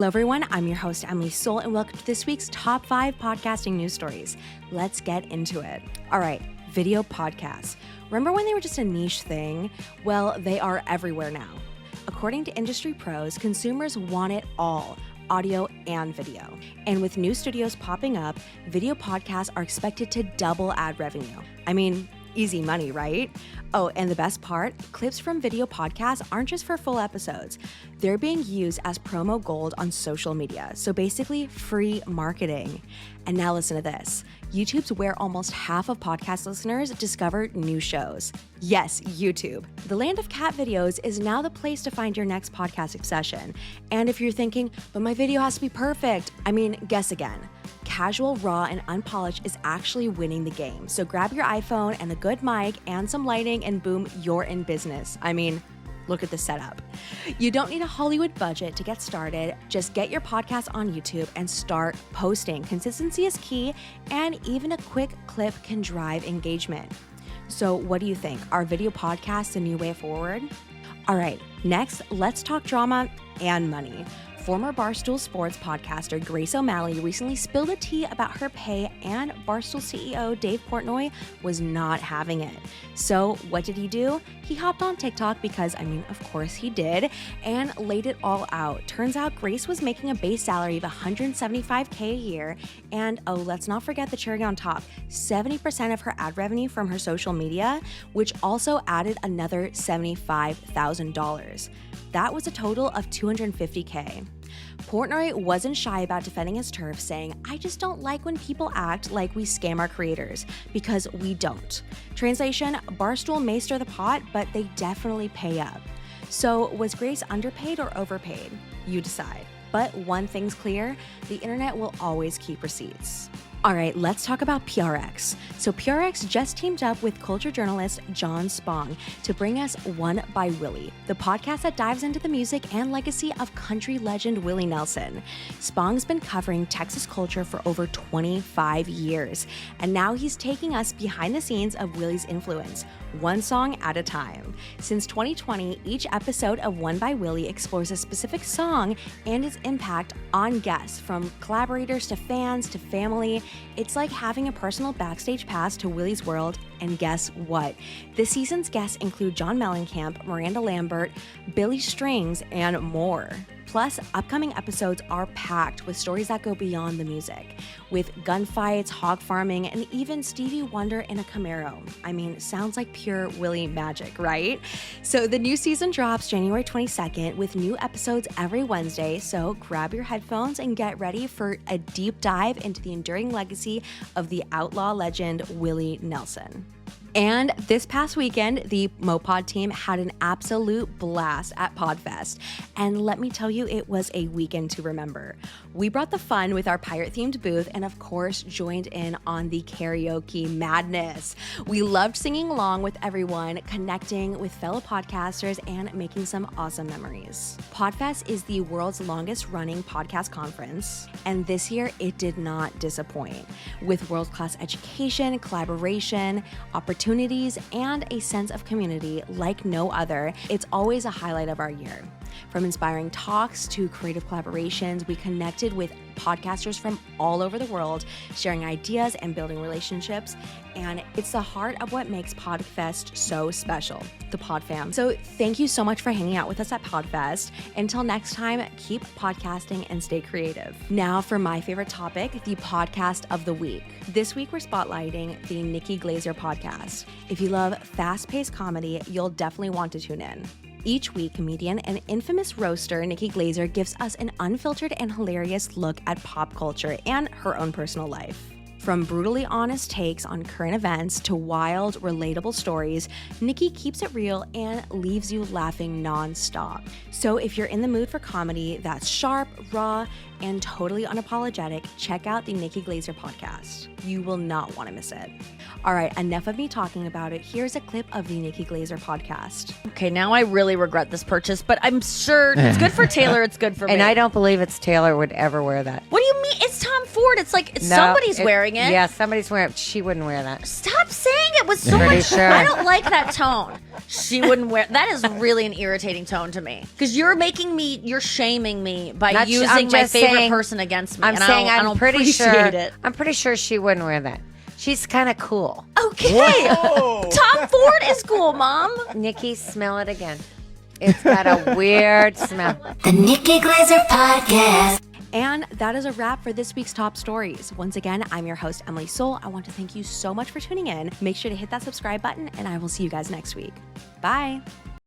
Hello everyone, I'm your host Emily Soule and welcome to this week's top 5 podcasting news stories. Let's get into it. All right, video podcasts. Remember when they were just a niche thing? Well, they are everywhere now. According to industry pros, consumers want it all, audio and video. And with new studios popping up, video podcasts are expected to double ad revenue. I mean, easy money, right? Oh, and the best part, clips from video podcasts aren't just for full episodes. They're being used as promo gold on social media. So basically free marketing. And now listen to this. YouTube's where almost half of podcast listeners discover new shows. Yes, YouTube. The land of cat videos is now the place to find your next podcast obsession. And if you're thinking, but my video has to be perfect, I mean, guess again. Casual, raw, and unpolished is actually winning the game. So grab your iPhone and a good mic and some lighting and boom, you're in business. I mean, look at the setup. You don't need a Hollywood budget to get started. Just get your podcast on YouTube and start posting. Consistency is key, and even a quick clip can drive engagement. So what do you think? Are video podcasts the new way forward? All right, next, let's talk drama and money. Former Barstool sports podcaster Grace O'Malley recently spilled the tea about her pay, and Barstool CEO Dave Portnoy was not having it. So what did he do? He hopped on TikTok because, of course he did, and laid it all out. Turns out Grace was making a base salary of $175K a year, and let's not forget the cherry on top, 70% of her ad revenue from her social media, which also added another $75,000. That was a total of $250K. Portnoy wasn't shy about defending his turf, saying, "I just don't like when people act like we scam our creators, because we don't." Translation, Barstool may stir the pot, but they definitely pay up. So was Grace underpaid or overpaid? You decide. But one thing's clear, the internet will always keep receipts. All right, let's talk about PRX. So PRX just teamed up with culture journalist John Spong to bring us One by Willie, the podcast that dives into the music and legacy of country legend Willie Nelson. Spong's been covering Texas culture for over 25 years, and now he's taking us behind the scenes of Willie's influence, one song at a time. Since 2020, each episode of One by Willie explores a specific song and its impact on guests, from collaborators to fans to family. It's like having a personal backstage pass to Willie's world, and guess what? This season's guests include John Mellencamp, Miranda Lambert, Billy Strings, and more. Plus, upcoming episodes are packed with stories that go beyond the music, with gunfights, hog farming, and even Stevie Wonder in a Camaro. Sounds like pure Willie magic, right? So the new season drops January 22nd with new episodes every Wednesday, so grab your headphones and get ready for a deep dive into the enduring legacy of the outlaw legend Willie Nelson. And this past weekend, the mowPod team had an absolute blast at Podfest. And let me tell you, it was a weekend to remember. We brought the fun with our pirate-themed booth and, of course, joined in on the karaoke madness. We loved singing along with everyone, connecting with fellow podcasters, and making some awesome memories. Podfest is the world's longest-running podcast conference, and this year it did not disappoint. With world-class education, collaboration, opportunities, and a sense of community like no other, it's always a highlight of our year. From inspiring talks to creative collaborations, we connected with podcasters from all over the world, sharing ideas and building relationships. And it's the heart of what makes Podfest so special, the Pod fam. So thank you so much for hanging out with us at Podfest. Until next time, keep podcasting and stay creative. Now for my favorite topic, the podcast of the week. This week, we're spotlighting the Nikki Glazer podcast. If you love fast-paced comedy, you'll definitely want to tune in. Each week, comedian and infamous roaster Nikki Glazer gives us an unfiltered and hilarious look at pop culture and her own personal life. From brutally honest takes on current events to wild, relatable stories, Nikki keeps it real and leaves you laughing nonstop. So if you're in the mood for comedy that's sharp, raw, and totally unapologetic, check out the Nikki Glazer podcast. You will not want to miss it. All right, enough of me talking about it. Here's a clip of the Nikki Glazer podcast. Okay, now I really regret this purchase, but I'm sure it's good for Taylor. It's good for me. And I don't believe it's Taylor would ever wear that. What do you mean? It's Tom Ford. It's like somebody's wearing it. Yeah, somebody's wearing it. She wouldn't wear that. Stop saying it with so Pretty much. sure. I don't like that tone. She wouldn't wear. That is really an irritating tone to me because you're shaming me by I'm using my just favorite saying- person against me. I'm and saying I don't pretty appreciate sure. it. I'm pretty sure she wouldn't wear that. She's kind of cool. Okay, Tom Ford is cool, Mom. Nikki, smell it again. It's got a weird smell. The Nikki Glazer Podcast. And that is a wrap for this week's Top Stories. Once again, I'm your host, Emily Soule. I want to thank you so much for tuning in. Make sure to hit that subscribe button, and I will see you guys next week. Bye.